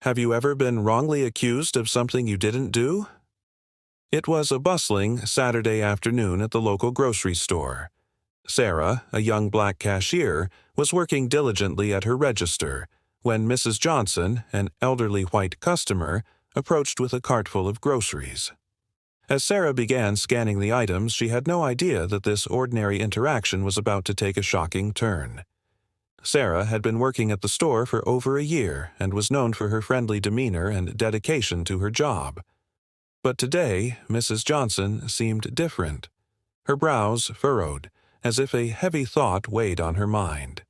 Have you ever been wrongly accused of something you didn't do? It was a bustling Saturday afternoon at the local grocery store. Sarah, a young black cashier, was working diligently at her register when Mrs. Johnson, an elderly white customer, approached with a cart full of groceries. As Sarah began scanning the items, she had no idea that this ordinary interaction was about to take a shocking turn. Sarah had been working at the store for over a year and was known for her friendly demeanor and dedication to her job. But today, Mrs. Johnson seemed different. Her brows furrowed, as if a heavy thought weighed on her mind.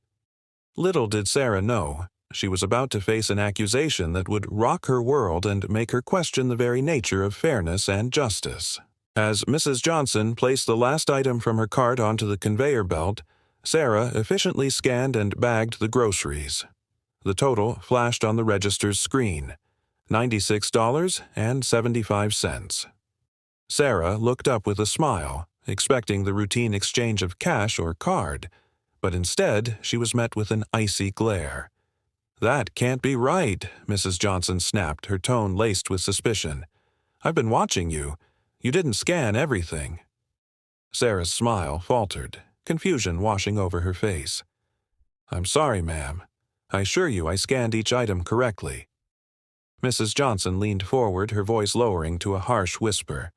Little did Sarah know, she was about to face an accusation that would rock her world and make her question the very nature of fairness and justice. As Mrs. Johnson placed the last item from her cart onto the conveyor belt, Sarah efficiently scanned and bagged the groceries. The total flashed on the register's screen, $96.75. Sarah looked up with a smile, expecting the routine exchange of cash or card, but instead she was met with an icy glare. "That can't be right," Mrs. Johnson snapped, her tone laced with suspicion. "I've been watching you. You didn't scan everything." Sarah's smile faltered, confusion washing over her face. "I'm sorry, ma'am. I assure you I scanned each item correctly." Mrs. Johnson leaned forward, her voice lowering to a harsh whisper.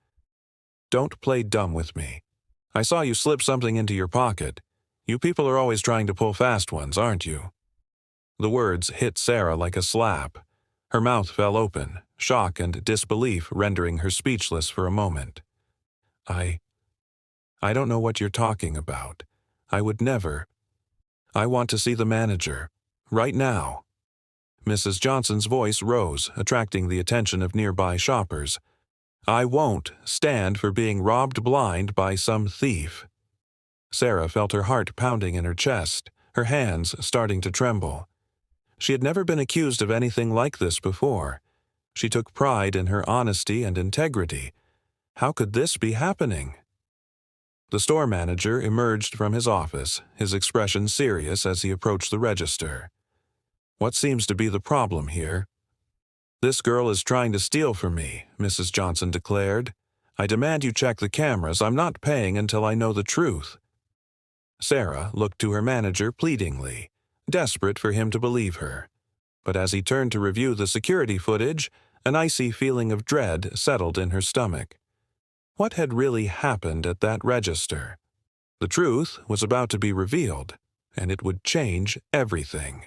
"Don't play dumb with me. I saw you slip something into your pocket. You people are always trying to pull fast ones, aren't you?" The words hit Sarah like a slap. Her mouth fell open, shock and disbelief rendering her speechless for a moment. I don't know what you're talking about. I would never. I want to see the manager. Right now." Mrs. Johnson's voice rose, attracting the attention of nearby shoppers. "I won't stand for being robbed blind by some thief." Sarah felt her heart pounding in her chest, her hands starting to tremble. She had never been accused of anything like this before. She took pride in her honesty and integrity. How could this be happening? The store manager emerged from his office, his expression serious as he approached the register. "What seems to be the problem here?" "This girl is trying to steal from me," Mrs. Johnson declared. "I demand you check the cameras. I'm not paying until I know the truth." Sarah looked to her manager pleadingly, desperate for him to believe her. But as he turned to review the security footage, an icy feeling of dread settled in her stomach. What had really happened at that register? The truth was about to be revealed, and it would change everything.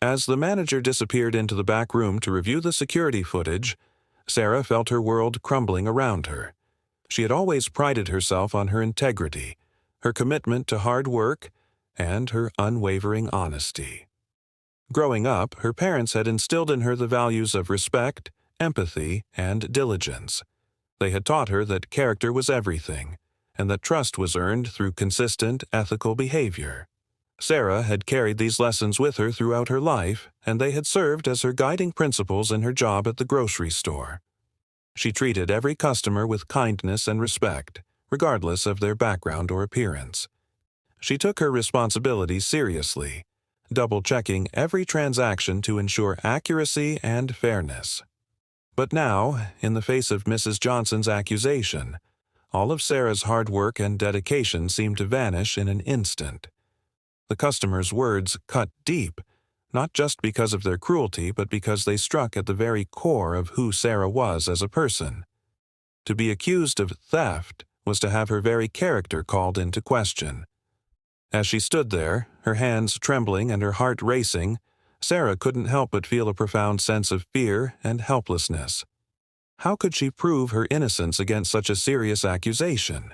As the manager disappeared into the back room to review the security footage, Sarah felt her world crumbling around her. She had always prided herself on her integrity, her commitment to hard work, and her unwavering honesty. Growing up, her parents had instilled in her the values of respect, empathy, and diligence. They had taught her that character was everything, and that trust was earned through consistent, ethical behavior. Sarah had carried these lessons with her throughout her life, and they had served as her guiding principles in her job at the grocery store. She treated every customer with kindness and respect, regardless of their background or appearance. She took her responsibilities seriously, double-checking every transaction to ensure accuracy and fairness. But now, in the face of Mrs. Johnson's accusation, all of Sarah's hard work and dedication seemed to vanish in an instant. The customer's words cut deep, not just because of their cruelty, but because they struck at the very core of who Sarah was as a person. To be accused of theft was to have her very character called into question. As she stood there, her hands trembling and her heart racing, Sarah couldn't help but feel a profound sense of fear and helplessness. How could she prove her innocence against such a serious accusation?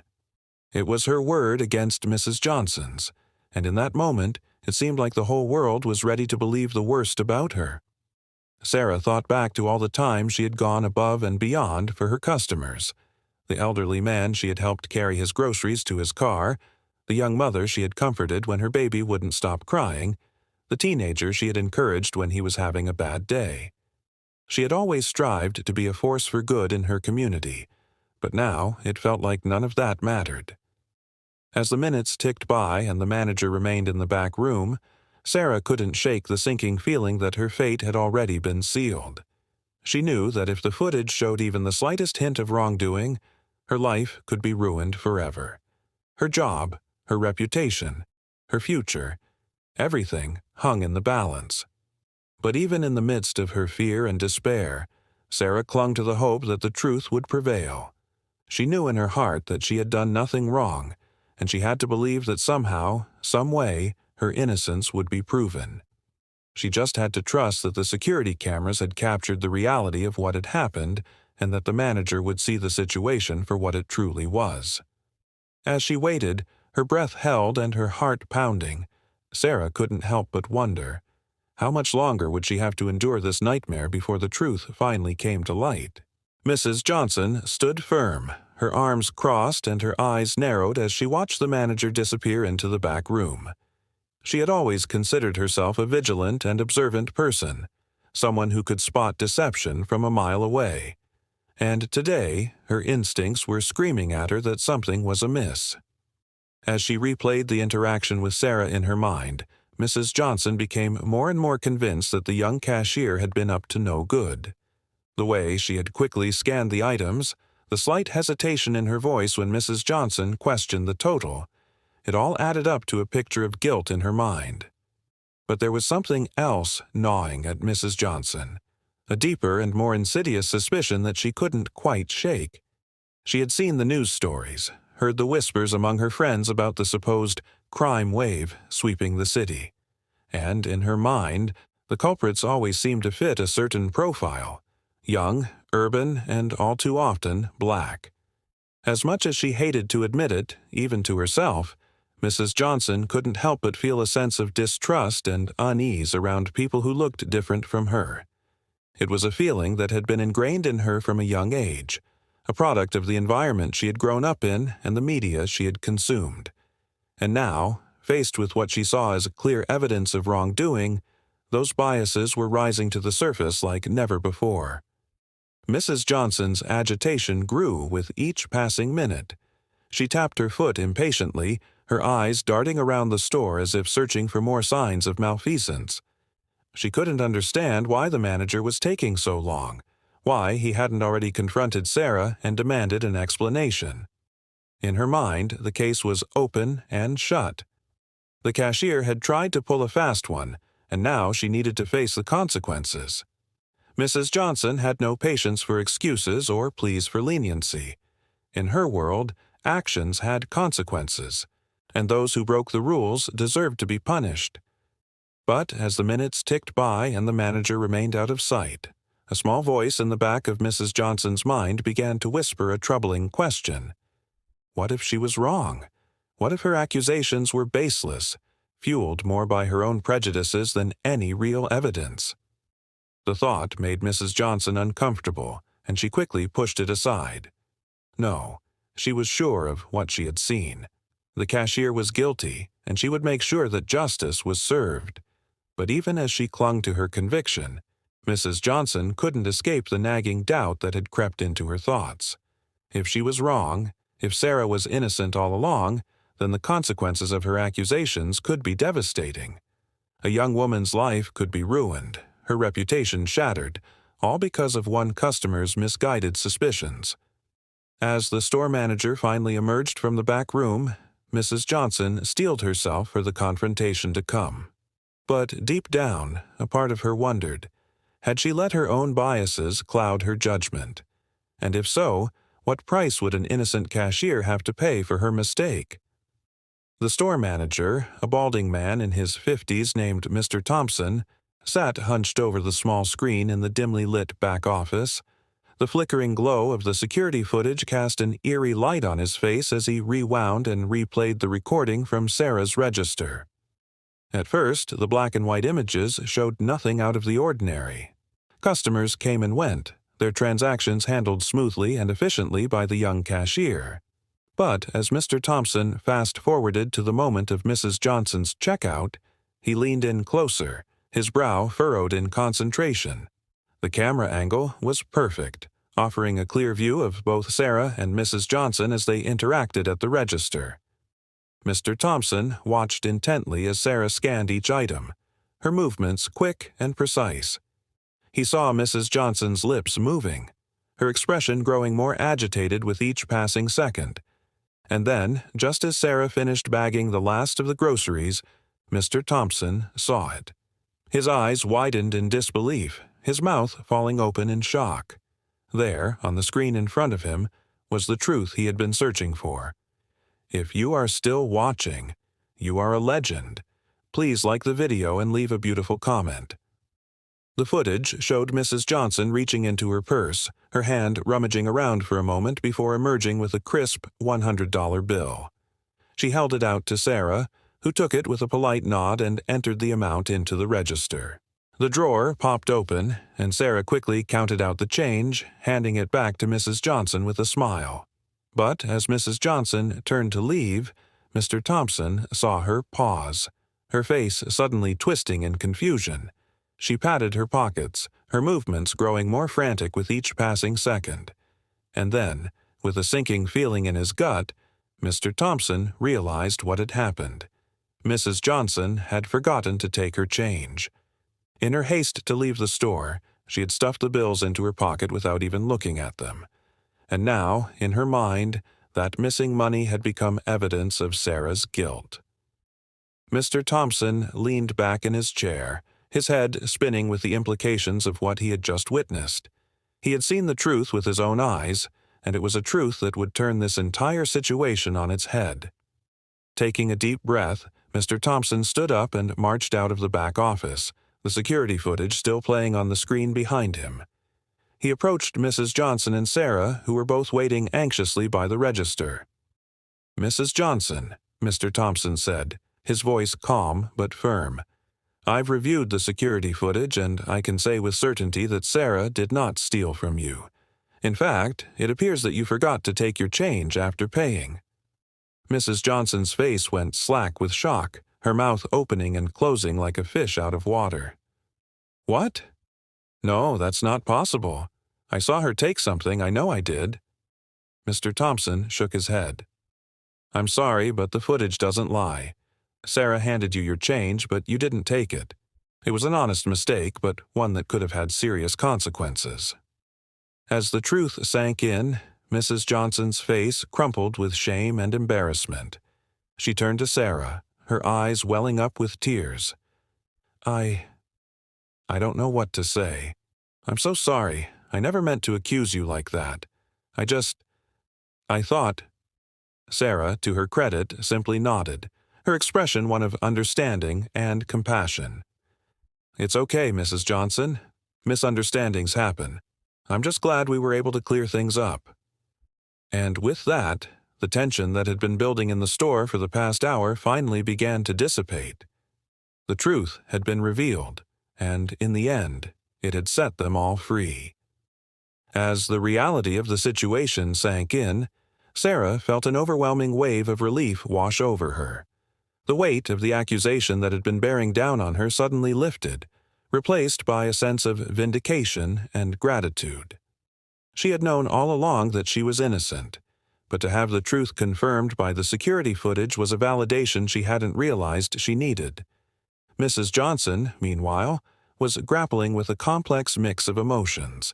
It was her word against Mrs. Johnson's, and in that moment, it seemed like the whole world was ready to believe the worst about her. Sarah thought back to all the time she had gone above and beyond for her customers. The elderly man she had helped carry his groceries to his car, the young mother she had comforted when her baby wouldn't stop crying, the teenager she had encouraged when he was having a bad day. She had always strived to be a force for good in her community, but now it felt like none of that mattered. As the minutes ticked by and the manager remained in the back room, Sarah couldn't shake the sinking feeling that her fate had already been sealed. She knew that if the footage showed even the slightest hint of wrongdoing, her life could be ruined forever. Her job, her reputation, her future, everything hung in the balance. But even in the midst of her fear and despair, Sarah clung to the hope that the truth would prevail. She knew in her heart that she had done nothing wrong, and she had to believe that somehow, some way, her innocence would be proven. She just had to trust that the security cameras had captured the reality of what had happened and that the manager would see the situation for what it truly was. As she waited, her breath held and her heart pounding, Sarah couldn't help but wonder, how much longer would she have to endure this nightmare before the truth finally came to light? Mrs. Johnson stood firm, her arms crossed and her eyes narrowed as she watched the manager disappear into the back room. She had always considered herself a vigilant and observant person, someone who could spot deception from a mile away. And today, her instincts were screaming at her that something was amiss. As she replayed the interaction with Sarah in her mind, Mrs. Johnson became more and more convinced that the young cashier had been up to no good. The way she had quickly scanned the items, the slight hesitation in her voice when Mrs. Johnson questioned the total, it all added up to a picture of guilt in her mind. But there was something else gnawing at Mrs. Johnson, a deeper and more insidious suspicion that she couldn't quite shake. She had seen the news stories, heard the whispers among her friends about the supposed crime wave sweeping the city, and in her mind, the culprits always seemed to fit a certain profile: young, urban, and all too often black. As much as she hated to admit it, even to herself, Mrs. Johnson couldn't help but feel a sense of distrust and unease around people who looked different from her. It was a feeling that had been ingrained in her from a young age, a product of the environment she had grown up in and the media she had consumed. And now, faced with what she saw as clear evidence of wrongdoing, those biases were rising to the surface like never before. Mrs. Johnson's agitation grew with each passing minute. She tapped her foot impatiently, her eyes darting around the store as if searching for more signs of malfeasance. She couldn't understand why the manager was taking so long, why he hadn't already confronted Sarah and demanded an explanation. In her mind, the case was open and shut. The cashier had tried to pull a fast one, and now she needed to face the consequences. Mrs. Johnson had no patience for excuses or pleas for leniency. In her world, actions had consequences, and those who broke the rules deserved to be punished. But as the minutes ticked by and the manager remained out of sight, a small voice in the back of Mrs. Johnson's mind began to whisper a troubling question. What if she was wrong? What if her accusations were baseless, fueled more by her own prejudices than any real evidence? The thought made Mrs. Johnson uncomfortable, and she quickly pushed it aside. No, she was sure of what she had seen. The cashier was guilty, and she would make sure that justice was served. But even as she clung to her conviction, Mrs. Johnson couldn't escape the nagging doubt that had crept into her thoughts. If she was wrong, if Sarah was innocent all along, then the consequences of her accusations could be devastating. A young woman's life could be ruined, her reputation shattered, all because of one customer's misguided suspicions. As the store manager finally emerged from the back room, Mrs. Johnson steeled herself for the confrontation to come. But deep down, a part of her wondered, had she let her own biases cloud her judgment? And if so, what price would an innocent cashier have to pay for her mistake? The store manager, a balding man in his 50s named Mr. Thompson, sat hunched over the small screen in the dimly lit back office. The flickering glow of the security footage cast an eerie light on his face as he rewound and replayed the recording from Sarah's register. At first, the black and white images showed nothing out of the ordinary. Customers came and went, their transactions handled smoothly and efficiently by the young cashier. But as Mr. Thompson fast-forwarded to the moment of Mrs. Johnson's checkout, he leaned in closer, his brow furrowed in concentration. The camera angle was perfect, offering a clear view of both Sarah and Mrs. Johnson as they interacted at the register. Mr. Thompson watched intently as Sarah scanned each item, her movements quick and precise. He saw Mrs. Johnson's lips moving, her expression growing more agitated with each passing second. And then, just as Sarah finished bagging the last of the groceries, Mr. Thompson saw it. His eyes widened in disbelief, his mouth falling open in shock. There, on the screen in front of him, was the truth he had been searching for. If you are still watching, you are a legend. Please like the video and leave a beautiful comment. The footage showed Mrs. Johnson reaching into her purse, her hand rummaging around for a moment before emerging with a crisp $100 bill. She held it out to Sarah, who took it with a polite nod and entered the amount into the register. The drawer popped open, and Sarah quickly counted out the change, handing it back to Mrs. Johnson with a smile. But as Mrs. Johnson turned to leave, Mr. Thompson saw her pause, her face suddenly twisting in confusion. She patted her pockets, her movements growing more frantic with each passing second. And then, with a sinking feeling in his gut, Mr. Thompson realized what had happened. Mrs. Johnson had forgotten to take her change. In her haste to leave the store, she had stuffed the bills into her pocket without even looking at them. And now, in her mind, that missing money had become evidence of Sarah's guilt. Mr. Thompson leaned back in his chair, his head spinning with the implications of what he had just witnessed. He had seen the truth with his own eyes, and it was a truth that would turn this entire situation on its head. Taking a deep breath, Mr. Thompson stood up and marched out of the back office, the security footage still playing on the screen behind him. He approached Mrs. Johnson and Sarah, who were both waiting anxiously by the register. "Mrs. Johnson," Mr. Thompson said, his voice calm but firm. "I've reviewed the security footage, and I can say with certainty that Sarah did not steal from you. In fact, it appears that you forgot to take your change after paying." Mrs. Johnson's face went slack with shock, her mouth opening and closing like a fish out of water. "What? No, that's not possible. I saw her take something, I know I did." Mr. Thompson shook his head. "I'm sorry, but the footage doesn't lie. Sarah handed you your change, but you didn't take it. It was an honest mistake, but one that could have had serious consequences." As the truth sank in, Mrs. Johnson's face crumpled with shame and embarrassment. She turned to Sarah, her eyes welling up with tears. I don't know what to say. I'm so sorry. I never meant to accuse you like that. I thought—" Sarah, to her credit, simply nodded, her expression one of understanding and compassion. "It's okay, Mrs. Johnson. Misunderstandings happen. I'm just glad we were able to clear things up." And with that, the tension that had been building in the store for the past hour finally began to dissipate. The truth had been revealed, and in the end, it had set them all free. As the reality of the situation sank in, Sarah felt an overwhelming wave of relief wash over her. The weight of the accusation that had been bearing down on her suddenly lifted, replaced by a sense of vindication and gratitude. She had known all along that she was innocent, but to have the truth confirmed by the security footage was a validation she hadn't realized she needed. Mrs. Johnson, meanwhile, was grappling with a complex mix of emotions.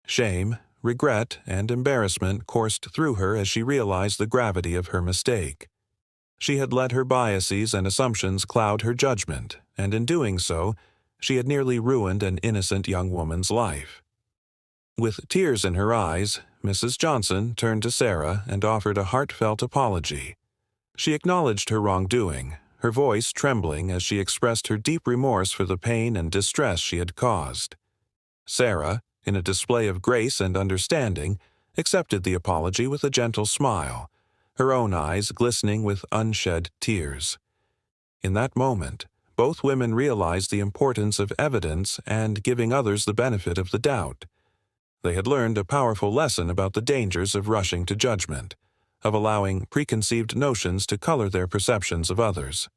Shame, regret, and embarrassment coursed through her as she realized the gravity of her mistake. She had let her biases and assumptions cloud her judgment, and in doing so, she had nearly ruined an innocent young woman's life. With tears in her eyes, Mrs. Johnson turned to Sarah and offered a heartfelt apology. She acknowledged her wrongdoing, her voice trembling as she expressed her deep remorse for the pain and distress she had caused. Sarah, in a display of grace and understanding, accepted the apology with a gentle smile, her own eyes glistening with unshed tears. In that moment, both women realized the importance of evidence and giving others the benefit of the doubt. They had learned a powerful lesson about the dangers of rushing to judgment, of allowing preconceived notions to color their perceptions of others.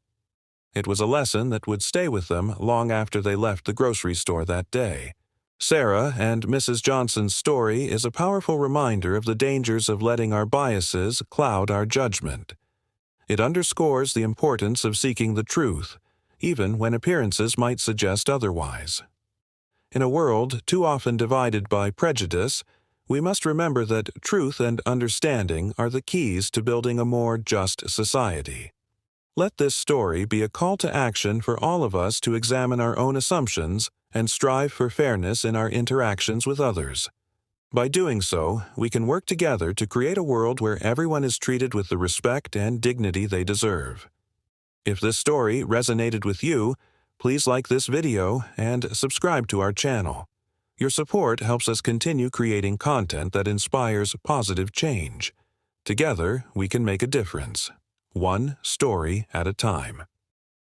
It was a lesson that would stay with them long after they left the grocery store that day. Sarah and Mrs. Johnson's story is a powerful reminder of the dangers of letting our biases cloud our judgment. It underscores the importance of seeking the truth, even when appearances might suggest otherwise. In a world too often divided by prejudice, we must remember that truth and understanding are the keys to building a more just society. Let this story be a call to action for all of us to examine our own assumptions and strive for fairness in our interactions with others. By doing so, we can work together to create a world where everyone is treated with the respect and dignity they deserve. If this story resonated with you, please like this video and subscribe to our channel. Your support helps us continue creating content that inspires positive change. Together, we can make a difference, one story at a time.